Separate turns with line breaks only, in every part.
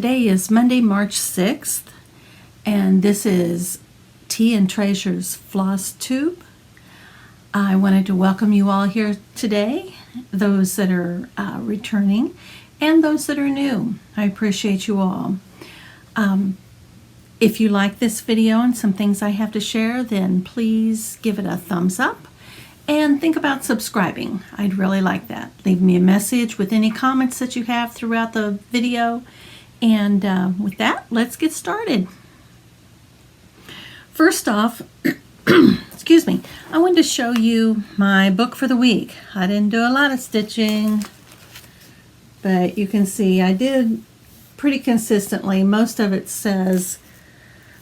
Today is Monday, March 6th, and this is Tea and Treasure's Flosstube. I wanted to welcome you all here today, those that are returning and those that are new. I appreciate you all. If you like this video and some things I have to share, then please give it a thumbs up and think about subscribing. I'd really like that. Leave me a message with any comments that you have throughout the video. And with that, let's get started. First off, excuse me, I wanted to show you my book for the week. I didn't do a lot of stitching, but you can see I did pretty consistently. Most of it says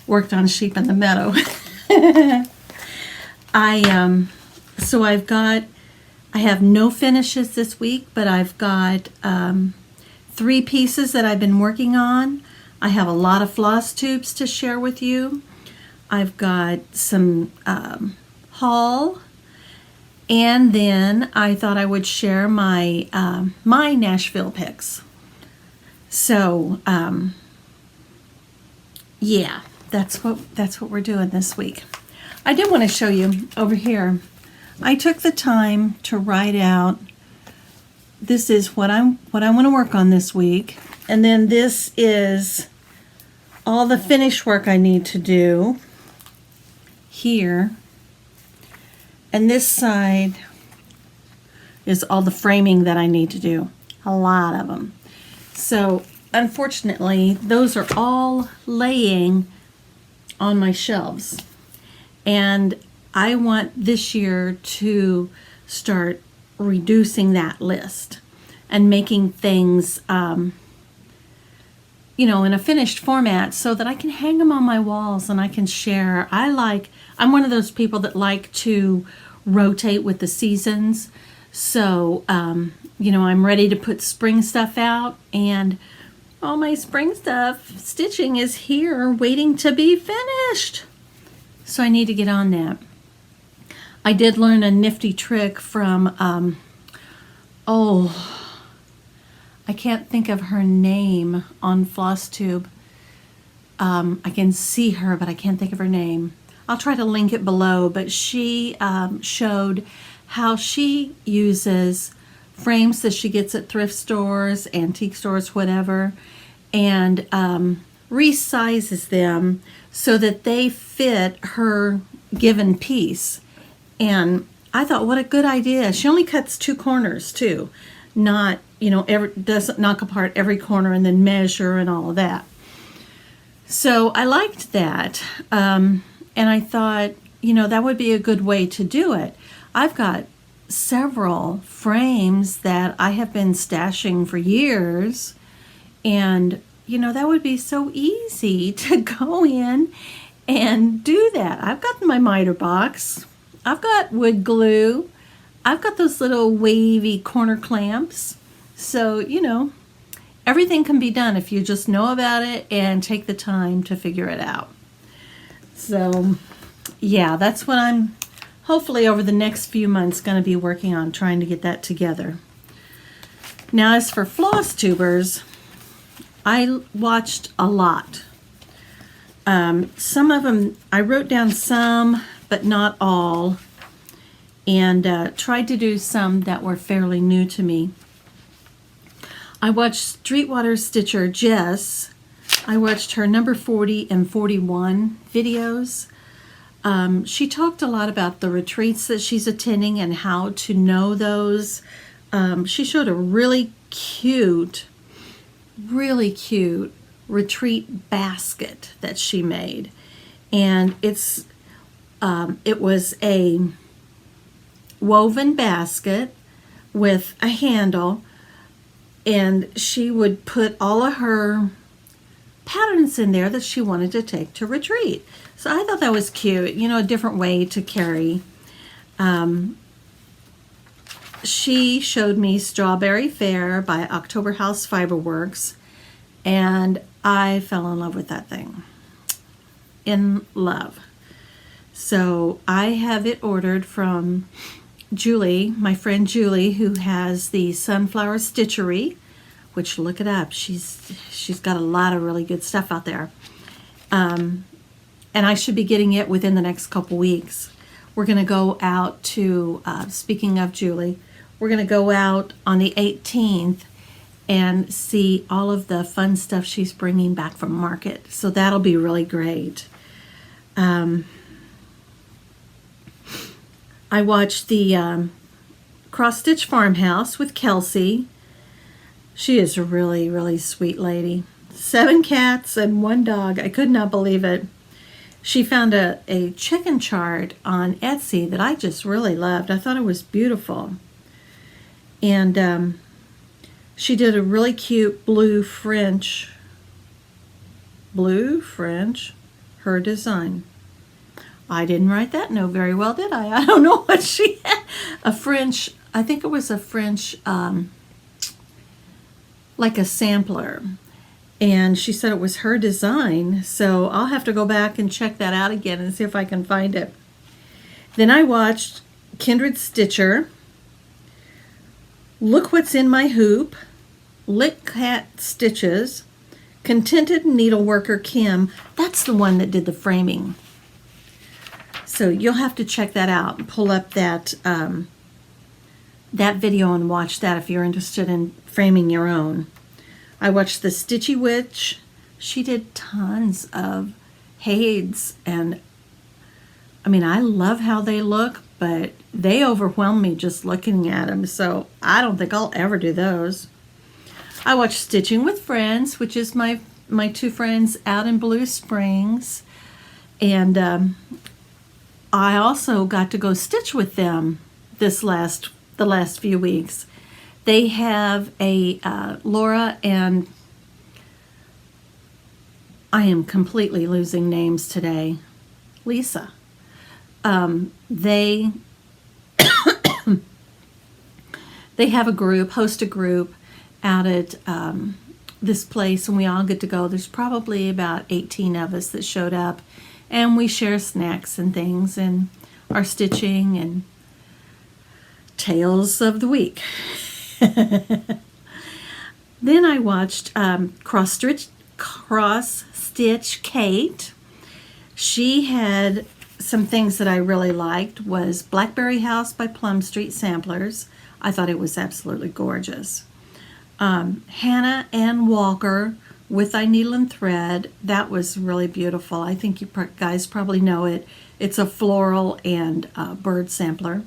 worked on sheep in the meadow. So I have no finishes this week, but I've got 3 pieces that I've been working on. I have a lot of floss tubes to share with you. I've got some haul, and then I thought I would share my my Nashville picks. So yeah, that's what we're doing this week. I did want to show you over here. I took the time to write out, this is what I want to work on this week, and then this is all the finish work I need to do here, and this side is all the framing that I need to do, a lot of them. So unfortunately, those are all laying on my shelves, and I want this year to start reducing that list and making things, you know, in a finished format so that I can hang them on my walls and I can share. I'm one of those people that like to rotate with the seasons. So, you know, I'm ready to put spring stuff out, and all my spring stuff stitching is here waiting to be finished. So I need to get on that. I did learn a nifty trick from, I can't think of her name on Flosstube. I can see her, but I can't think of her name. I'll try to link it below, but she showed how she uses frames that she gets at thrift stores, antique stores, whatever, and resizes them so that they fit her given piece. And I thought, what a good idea. She only cuts 2 corners too, not, you know, doesn't knock apart every corner and then measure and all of that. So I liked that, and I thought, you know, that would be a good way to do it. I've got several frames that I have been stashing for years, and you know, that would be so easy to go in and do that. I've got my miter box, I've got wood glue, I've got those little wavy corner clamps. So, you know, everything can be done if you just know about it and take the time to figure it out. So, yeah, that's what I'm hopefully over the next few months going to be working on, trying to get that together. Now, as for Flosstubers, I watched a lot. Some of them, I wrote down some, but not all, and tried to do some that were fairly new to me. I watched Sweetwater Stitcher Jess. I watched her number 40 and 41 videos. She talked a lot about the retreats that she's attending and how to know those. She showed a really cute retreat basket that she made, and it was a woven basket with a handle, and she would put all of her patterns in there that she wanted to take to retreat. So I thought that was cute, you know, a different way to carry. She showed me Strawberry Fair by October House Fiberworks, and I fell in love with that thing. In love. So I have it ordered from Julie, my friend Julie, who has the Sunflower Stitchery, which look it up. She's got a lot of really good stuff out there. And I should be getting it within the next couple weeks. We're going to go out to, speaking of Julie, we're going to go out on the 18th and see all of the fun stuff she's bringing back from market. So that'll be really great. I watched the Cross Stitch Farmhouse with Kelsie. She is a really, really sweet lady. 7 cats and 1 dog. I could not believe it. She found a chicken chart on Etsy that I just really loved. I thought it was beautiful. And she did a really cute blue French, her design. I didn't write that note very well, did I? I don't know what she had. A French, I think it was a French, like a sampler. And she said it was her design, so I'll have to go back and check that out again and see if I can find it. Then I watched Kindred Stitcher, Look What's in My Hoop, Litcat Stitches, Contented Needleworker Kim. That's the one that did the framing. So you'll have to check that out and pull up that that video and watch that if you're interested in framing your own. I watched the Stitchy Witch. She did tons of heids, and I mean, I love how they look, but they overwhelm me just looking at them, so I don't think I'll ever do those. I watched Stitching with Friends, which is my 2 friends out in Blue Springs, and I also got to go stitch with them the last few weeks. They have a Laura, and I am completely losing names today. Lisa. They they have a group, host a group out at this place, and we all get to go. There's probably about 18 of us that showed up, and we share snacks and things and our stitching and tales of the week. Then I watched Cross Stitch Cait. She had some things that I really liked. Was Blackberry House by Plum Street Samplers. I thought it was absolutely gorgeous. Hannah Ann Walker with I Needle and Thread. That was really beautiful. I think you guys probably know it. It's a floral and bird sampler.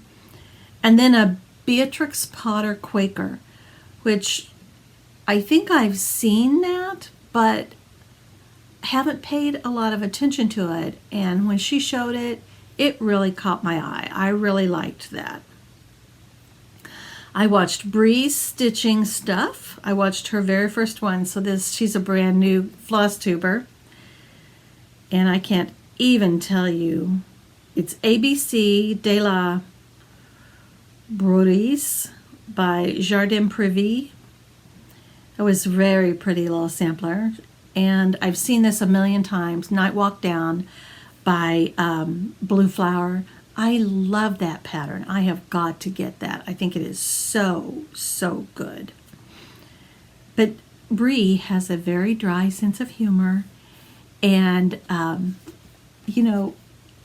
And then a Beatrix Potter Quaker, which I think I've seen that, but haven't paid a lot of attention to it. And when she showed it, it really caught my eye. I really liked that. I watched Bree's stitching stuff. I watched her very first one. So she's a brand new Flosstuber. And I can't even tell you. It's ABC de la Broderie by Jardin Privé. It was a very pretty little sampler. And I've seen this a million times. Night Walk Down by Blue Flower. I love that pattern. I have got to get that. I think it is so, so good. But Bree has a very dry sense of humor. And, you know,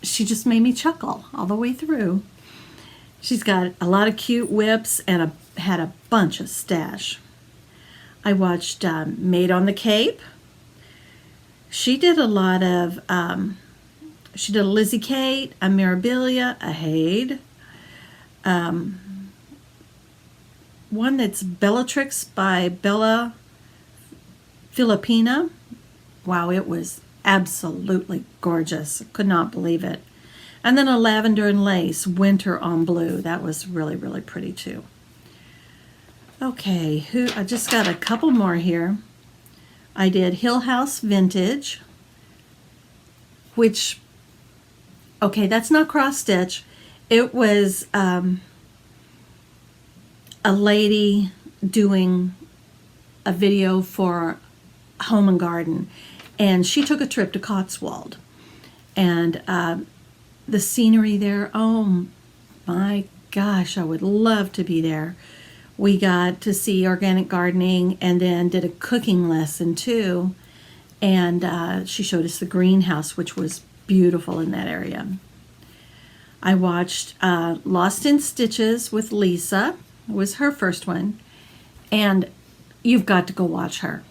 she just made me chuckle all the way through. She's got a lot of cute whips and had a bunch of stash. I watched Made on the Cape. She did a lot of, she did a Lizzie Cait, a Mirabilia, a Haid, one that's Bellatrix by Bella Filipina. Wow, it was absolutely gorgeous. Could not believe it. And then a Lavender and Lace, Winter on Blue. That was really, really pretty too. Okay, I just got a couple more here. I did Hill House Vintage, which, okay, that's not cross stitch. It was a lady doing a video for Home and Garden, and she took a trip to Cotswold, and the scenery there, oh my gosh, I would love to be there, We got to see organic gardening and then did a cooking lesson too. And she showed us the greenhouse, which was beautiful in that area. I watched Lost in Stitches with Lisa. It was her first one. And you've got to go watch her.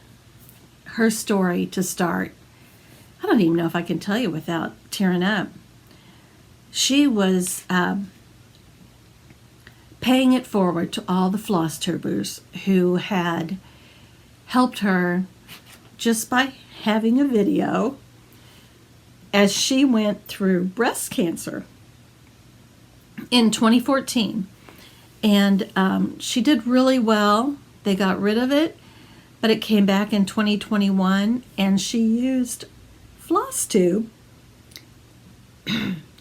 Her story to start. I don't even know if I can tell you without tearing up. She was paying it forward to all the Flosstubers who had helped her just by having a video as she went through breast cancer in 2014. And she did really well. They got rid of it, but it came back in 2021, and she used Flosstube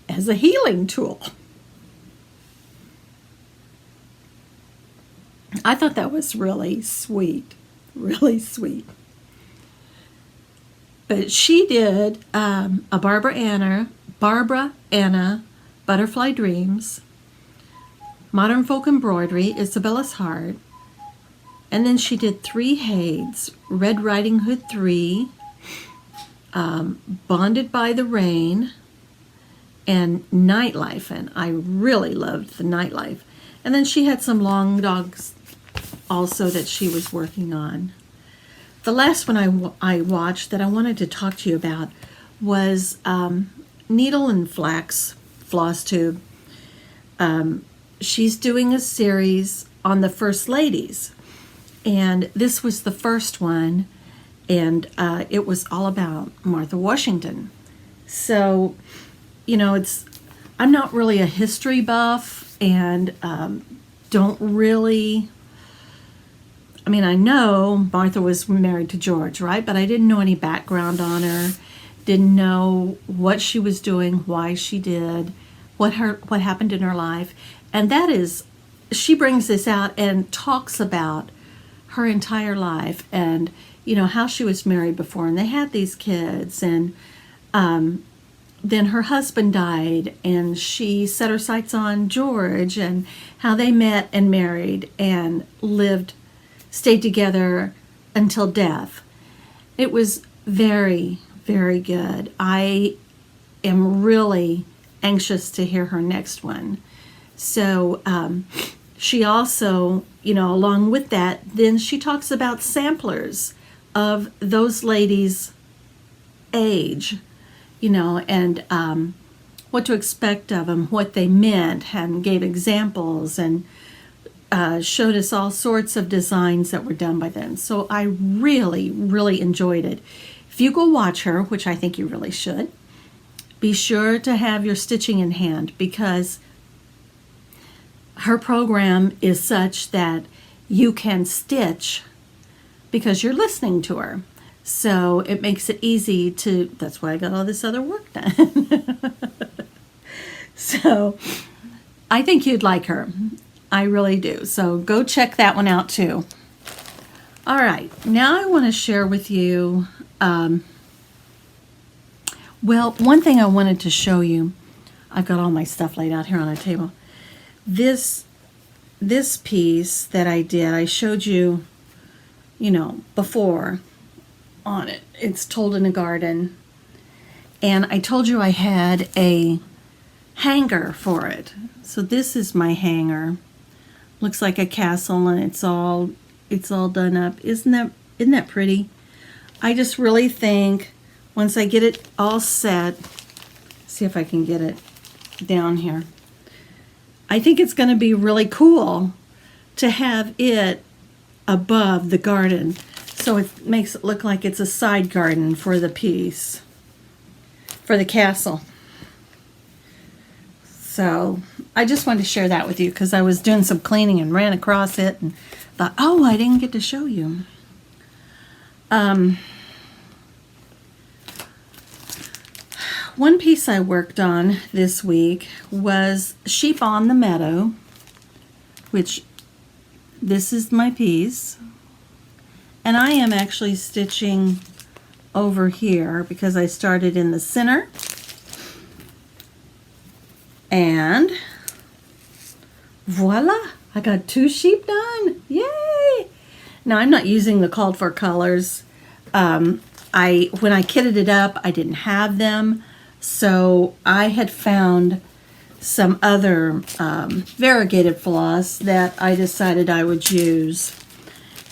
as a healing tool. I thought that was really sweet, really sweet. But she did a Barbara Anna Butterfly Dreams, Modern Folk Embroidery, Isabella's Heart, and then she did 3 Hades, Red Riding Hood 3, Bonded by the Rain, and Nightlife, and I really loved the Nightlife. And then she had some long dogs also that she was working on. The last one I watched that I wanted to talk to you about was Needle and Flax Flosstube. She's doing a series on the First Ladies, and this was the first one, and it was all about Martha Washington. So, you know, I'm not really a history buff, and don't really, I mean, I know Martha was married to George, right? But I didn't know any background on her, didn't know what she was doing, why she did, what happened in her life. And that is, she brings this out and talks about her entire life and, you know, how she was married before and they had these kids, and then her husband died and she set her sights on George and how they met and married and stayed together until death. It was very, very good. I am really anxious to hear her next one. So she also, you know, along with that, then she talks about samplers of those ladies' age, you know, and what to expect of them, what they meant, and gave examples, and showed us all sorts of designs that were done by them. So I really, really enjoyed it. If you go watch her, which I think you really should, be sure to have your stitching in hand, because her program is such that you can stitch because you're listening to her. So it makes it easy that's why I got all this other work done. So I think you'd like her. I really do. So go check that one out too. All right, now I want to share with you, well, one thing I wanted to show you, I've got all my stuff laid out here on a table. This piece that I did, I showed you, you know, before on it. It's Told in a Garden. And I told you I had a hanger for it. So this is my hanger. Looks like a castle, and it's all done up. Isn't that pretty? I just really think once I get it all set, see if I can get it down here. I think it's going to be really cool to have it above the garden, so it makes it look like it's a side garden for the piece, for the castle. So I just wanted to share that with you because I was doing some cleaning and ran across it and thought, oh, I didn't get to show you. One piece I worked on this week was Sheep on the Meadow, which this is my piece. And I am actually stitching over here because I started in the center. And voila, I got 2 sheep done. Yay! Now I'm not using the called for colors. When I kitted it up, I didn't have them. So I had found some other variegated floss that I decided I would use.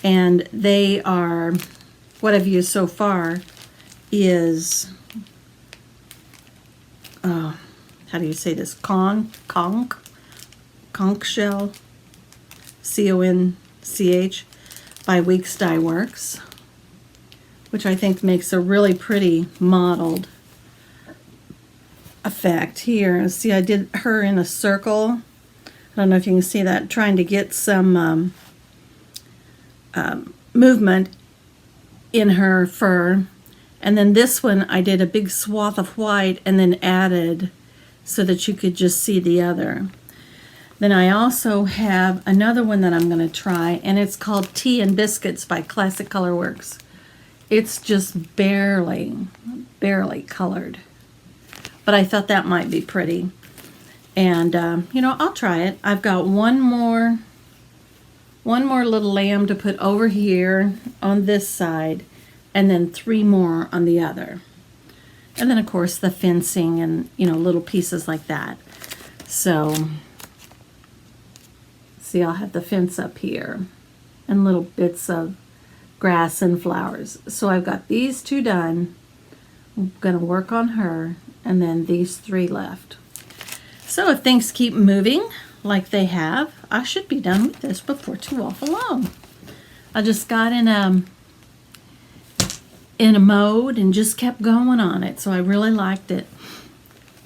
And they are, what I've used so far is, how do you say this? Conch shell, C-O-N-C-H, by Weeks Dye Works, which I think makes a really pretty mottled effect here. See, I did her in a circle. I don't know if you can see that, trying to get some movement in her fur. And then this one, I did a big swath of white and then added so that you could just see the other. Then I also have another one that I'm going to try, and it's called Tea and Biscuits by Classic Color Works. It's just barely colored. But I thought that might be pretty. And, you know, I'll try it. I've got one more little lamb to put over here on this side, and then 3 more on the other. And then, of course, the fencing and, you know, little pieces like that. So, see, I'll have the fence up here and little bits of grass and flowers. So I've got these 2 done. I'm going to work on her, and then these 3 left. So if things keep moving like they have, I should be done with this before too awful long. I just got in a mode and just kept going on it, so I really liked it.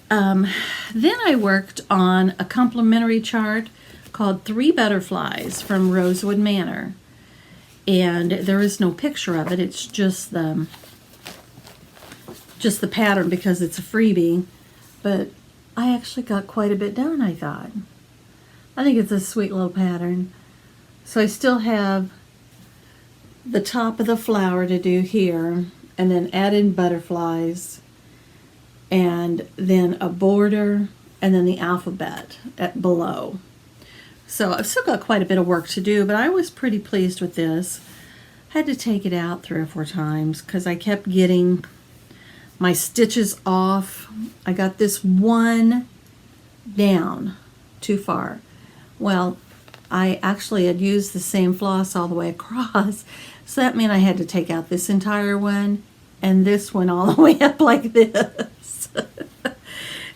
Then I worked on a complimentary chart called 3 Butterflies from Rosewood Manor, and there is no picture of it. It's just the pattern because it's a freebie, but I actually got quite a bit done, I thought. I think it's a sweet little pattern. So I still have the top of the flower to do here, and then add in butterflies, and then a border, and then the alphabet below. So I've still got quite a bit of work to do, but I was pretty pleased with this. I had to take it out 3 or 4 times because I kept getting my stitches off. I got this one down too far. Well, I actually had used the same floss all the way across, so that meant I had to take out this entire one and this one all the way up like this.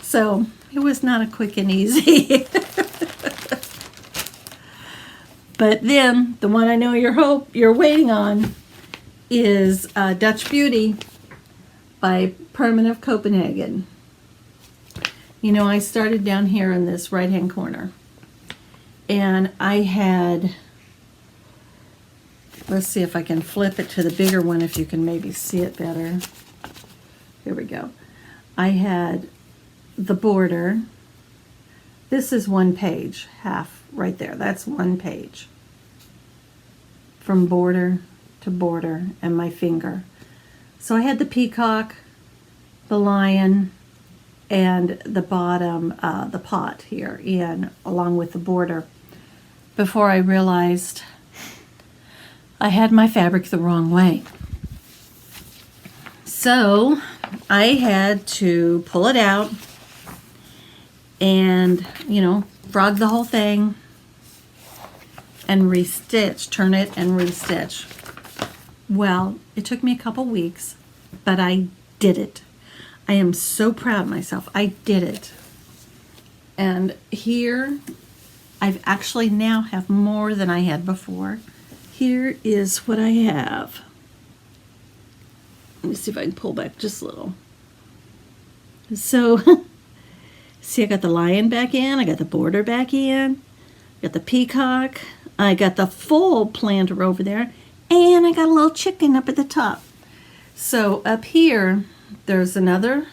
So it was not a quick and easy. But then the one I know you're waiting on is Dutch Beauty by Permin of Copenhagen. You know, I started down here in this right-hand corner, and I had, let's see if I can flip it to the bigger one, if you can maybe see it better. Here we go. I had the border. This is 1 page, half right there. That's 1 page. From border to border and my finger. So I had the peacock, the lion, and the bottom, the pot here in, along with the border, before I realized I had my fabric the wrong way. So I had to pull it out and, you know, frog the whole thing and restitch, turn it and restitch. Well, it took me a couple weeks, but I did it. I am so proud of myself. I did it. And here, I've actually now have more than I had before. Here is what I have. Let me see if I can pull back just a little. So, see, I got the lion back in, I got the border back in, got the peacock, I got the full planter over there, and I got a little chicken up at the top. So up here, there's another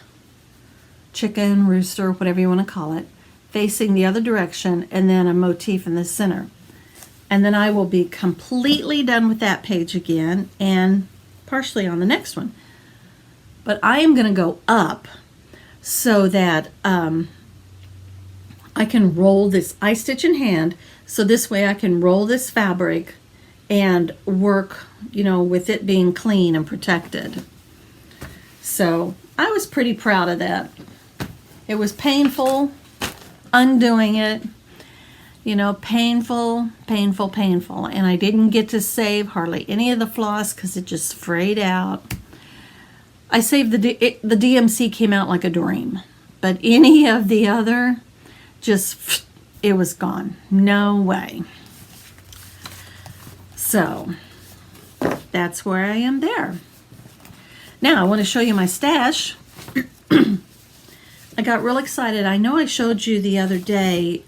chicken, rooster, whatever you want to call it, facing the other direction, and then a motif in the center. And then I will be completely done with that page again, and partially on the next one. But I am going to go up so that I I can roll this, I stitch in hand, so this way I can roll this fabric and work, you know, with it being clean and protected. So I was pretty proud of that. It was painful undoing it, you know, painful, painful, painful. And I didn't get to save hardly any of the floss because it just frayed out. I saved the DMC came out like a dream, but any of the other, just, it was gone. No way. So that's where I am there. Now I want to show you my stash. I got real excited. I know I showed you the other day.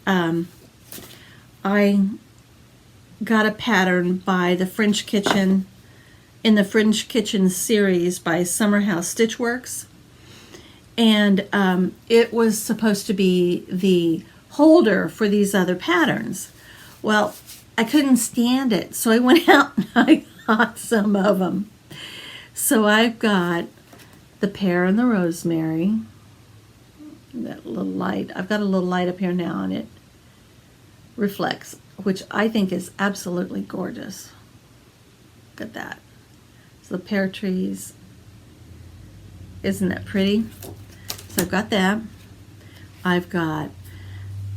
I got a pattern by the French Kitchen, in the French Kitchen series by Summer House Stitchworks. And it was supposed to be the holder for these other patterns. Well, I couldn't stand it, so I went out and I got some of them. So I've got the Pear and the Rosemary. That little light. I've got a little light up here now and it reflects, which I think is absolutely gorgeous. Look at that. So the pear trees. Isn't that pretty? So I've got that. I've got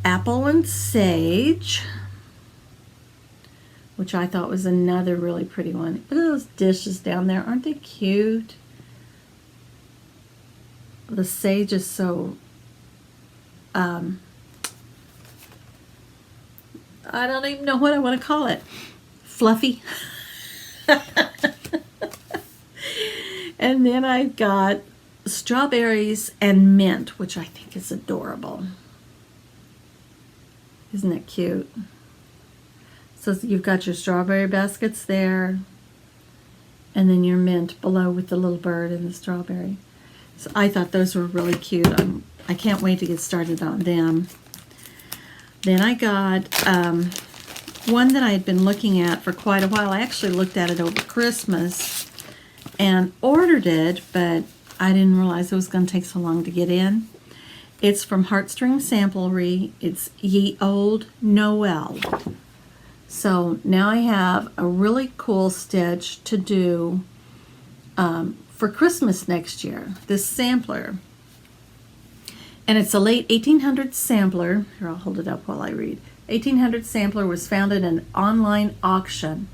Apple and Sage, which I thought was another really pretty one. Look at those dishes down there. Aren't they cute? The sage is so, I don't even know what I want to call it. Fluffy. And then I've got strawberries and mint, which I think is adorable. Isn't that cute? So you've got your strawberry baskets there, and then your mint below with the little bird and the strawberry. So I thought those were really cute. I can't wait to get started on them. Then I got one that I had been looking at for quite a while. I actually looked at it over Christmas and ordered it, but I didn't realize it was going to take so long to get in. It's from Heartstring Samplery. It's Ye Olde Noel. So now I have a really cool stitch to do for Christmas next year, this sampler. And it's a late 1800s sampler. Here, I'll hold it up while I read. 1800 sampler was found at an online auction,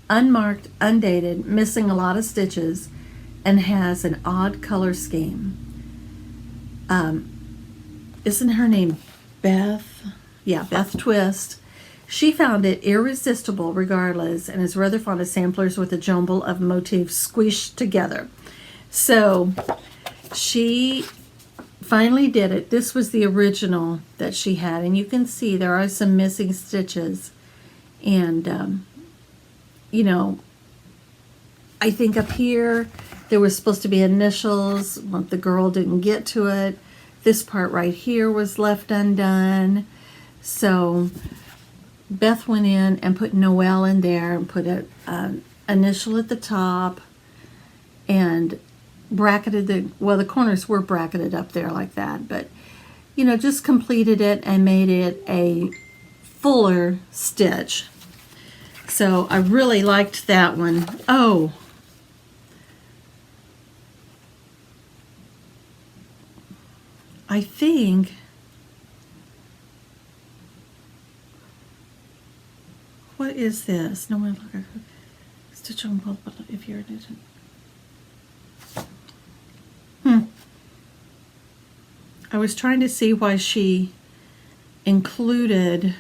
unmarked, undated, missing a lot of stitches, and has an odd color scheme. Isn't her name Beth? Yeah, Beth Twist. She found it irresistible regardless and is rather fond of samplers with a jumble of motifs squished together. So she finally did it. This was the original that she had, and you can see there are some missing stitches. And, you know, I think up here there was supposed to be initials. Well, the girl didn't get to it. This part right here was left undone. So Beth went in and put Noel in there and put an initial at the top and bracketed the corners were bracketed up there like that, but you know, just completed it and made it a fuller stitch. So I really liked that one. Oh, I think what is this? No one look. Stitch on both, but if you're didn't. I was trying to see why she included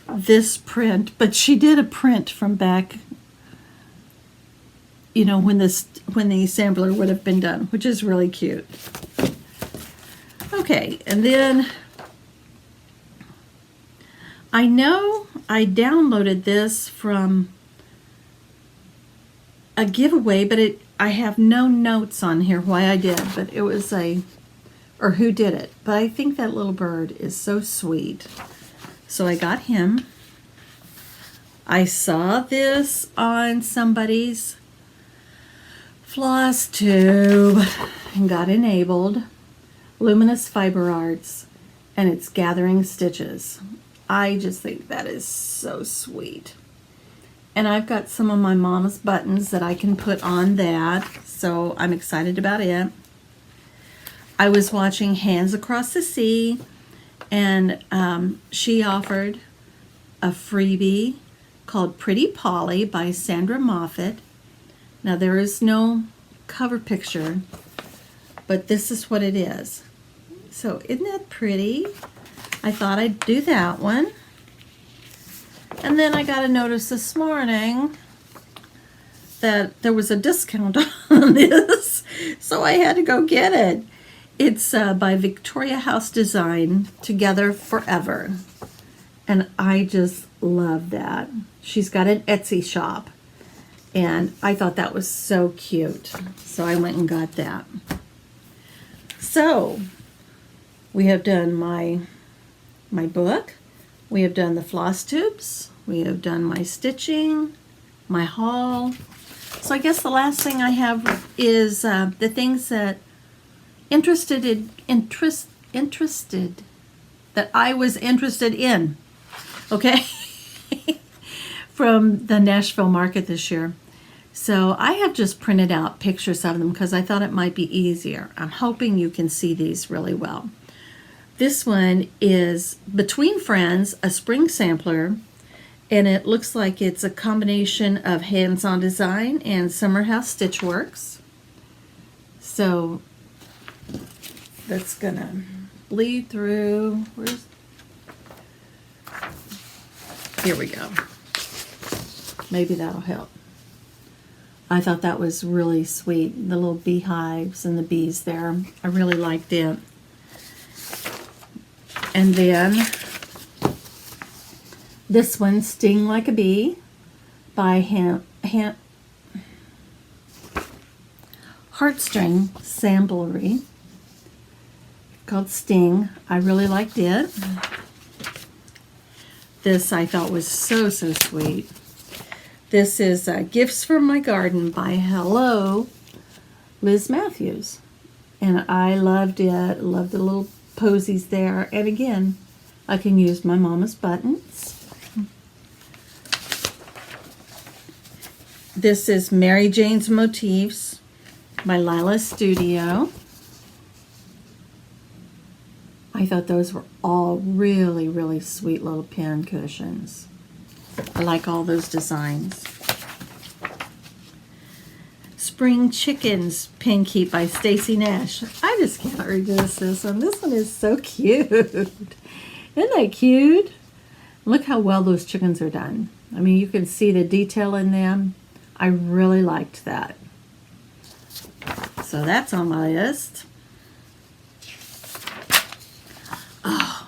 this print, but she did a print from back, you know, when the sampler would have been done, which is really cute. Okay, and then I know I downloaded this from a giveaway, but I have no notes on here why I did, but it was or who did it. But I think that little bird is so sweet. So I got him. I saw this on somebody's Flosstube and got enabled. Luminous Fiber Arts. and it's Gathering Stitches. I just think that is so sweet. And I've got some of my mama's buttons that I can put on that, so I'm excited about it. I was watching Hands Across the Sea, and she offered a freebie called Pretty Polly by Sandra Moffitt. Now there is no cover picture, but this is what it is. So isn't that pretty? I thought I'd do that one. And then I got a notice this morning that there was a discount on this, so I had to go get it. It's by Victoria House Design, Together Forever. And I just love that. She's got an Etsy shop, and I thought that was so cute. So I went and got that. So we have done my book. We have done the floss tubes. We have done my stitching, my haul. So I guess the last thing I have is the things that interested that I was interested in. Okay, from the Nashville Market this year. So I have just printed out pictures of them because I thought it might be easier. I'm hoping you can see these really well. This one is Between Friends, a spring sampler, and it looks like it's a combination of Hands-On Design and Summer House Stitchworks. So that's gonna bleed through. Here we go. Maybe that'll help. I thought that was really sweet. The little beehives and the bees there. I really liked it. And then this one, Sting Like a Bee by Heartstring, Samplery, called Sting. I really liked it. This I thought was so sweet. This is Gifts from My Garden by Hello, Liz Matthews. And I loved it. Loved the little posies there. And again, I can use my mama's buttons. This is Mary Jane's Motifs by Lila Studio. I thought those were all really, really sweet little pin cushions. I like all those designs. Spring Chickens Pin Keep by Stacy Nash. I just can't resist this one. This one is so cute. Isn't that cute? Look how well those chickens are done. I mean, you can see the detail in them. I really liked that. So that's on my list. Oh.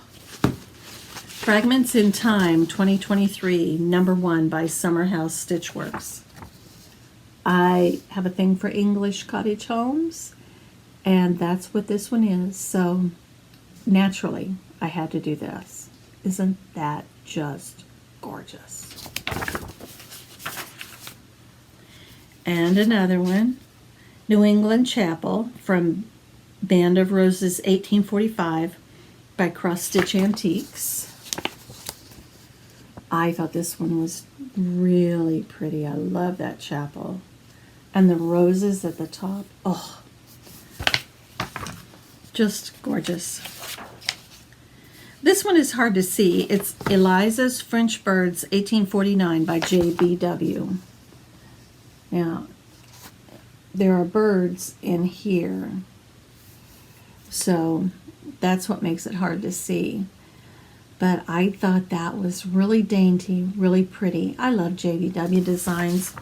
Fragments in Time 2023, #1 by Summer House Stitchworks. I have a thing for English cottage homes, and that's what this one is. So naturally, I had to do this. Isn't that just gorgeous? And another one, New England Chapel from Band of Roses 1845 by Cross Stitch Antiques. I thought this one was really pretty. I love that chapel. And the roses at the top, oh, just gorgeous. This one is hard to see. It's Eliza's French Birds 1849 by JBW. Now, there are birds in here, so that's what makes it hard to see. But I thought that was really dainty, really pretty. I love JBW designs.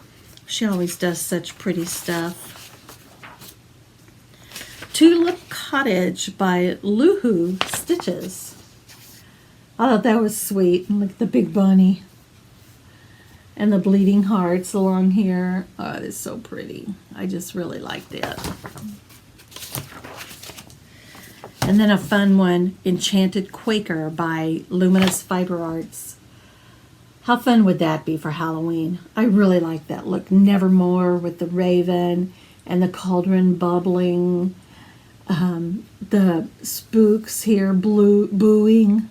She always does such pretty stuff. Tulip Cottage by Luhu Stitches. I thought that was sweet. And look at the big bunny. And the bleeding hearts along here. Oh, it is so pretty. I just really liked it. And then a fun one, Enchanted Quaker by Luminous Fiber Arts. How fun would that be for Halloween? I really like that look. Nevermore with the raven and the cauldron bubbling. The spooks here booing.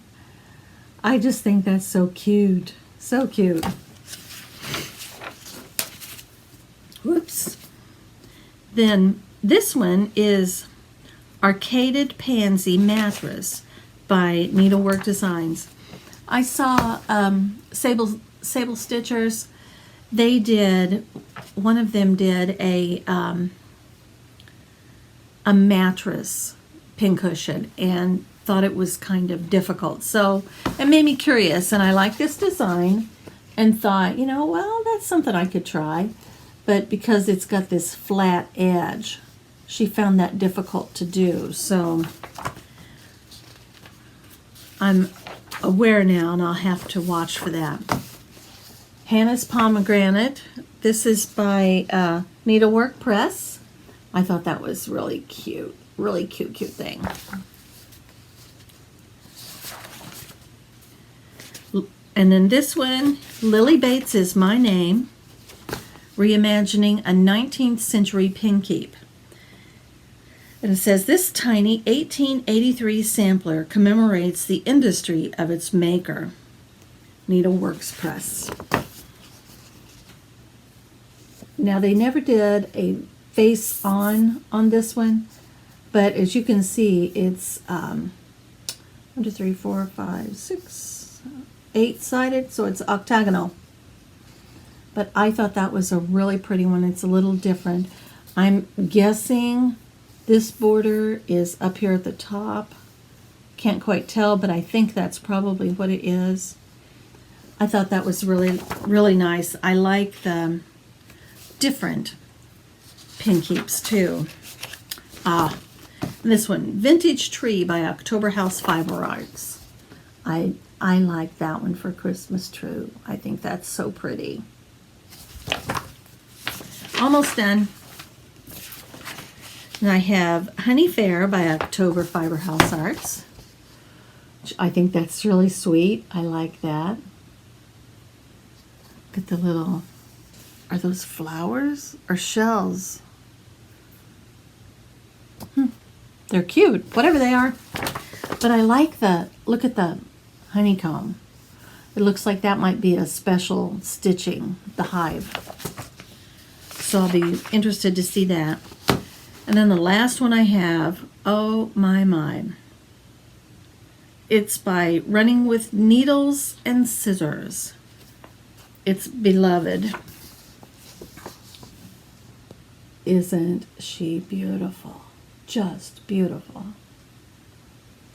I just think that's so cute. So cute. Whoops. Then this one is Arcaded Pansy Mattress by Needlework Designs. I saw SABLE Stitchers. They did, one of them did a mattress pincushion and thought it was kind of difficult. So it made me curious, and I liked this design and thought, you know, well, that's something I could try. But because it's got this flat edge, she found that difficult to do. So I'm aware now, and I'll have to watch for that. Hannah's Pomegranate. This is by Needlework Press. I thought that was really cute. Really cute thing. And then this one, Lily Bates Is My Name, reimagining a 19th century pin keep. And it says, this tiny 1883 sampler commemorates the industry of its maker. Needleworks Press. Now, they never did a face on this one, but as you can see, it's 1, 2, 3, 4, 5, 6, 8-sided, so it's octagonal. But I thought that was a really pretty one. It's a little different. I'm guessing this border is up here at the top. Can't quite tell, but I think that's probably what it is. I thought that was really nice. I like the different pin keeps too. This one, Vintage Tree by October House Fiber Arts. I like that one for Christmas too. I think that's so pretty. Almost done. And I have Honey Fair by October Fiber House Arts. Which I think that's really sweet. I like that. Look at the little, are those flowers or shells? They're cute, whatever they are. But I like the, look at the honeycomb. It looks like that might be a special stitching, the hive. So I'll be interested to see that. And then the last one I have, oh my. It's by Running with Needles and Scissors. It's Beloved. Isn't she beautiful? Just beautiful.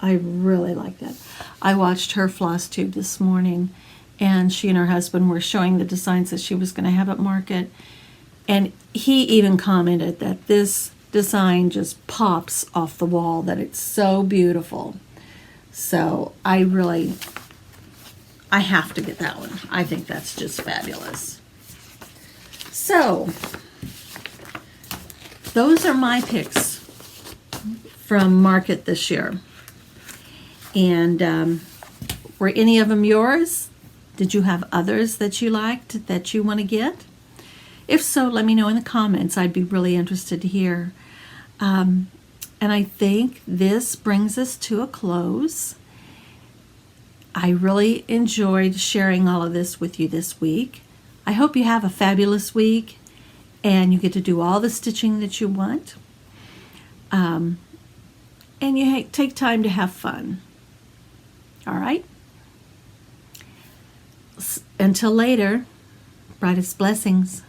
I really like that. I watched her Flosstube this morning, and she and her husband were showing the designs that she was going to have at market, and he even commented that this design just pops off the wall, that it's so beautiful. So I have to get that one. I think that's just fabulous. So those are my picks from market this year. And were any of them yours? Did you have others that you liked that you want to get? If so, let me know in the comments. I'd be really interested to hear. And I think this brings us to a close. I really enjoyed sharing all of this with you this week. I hope you have a fabulous week and you get to do all the stitching that you want. And you take time to have fun. All right? Until later, brightest blessings.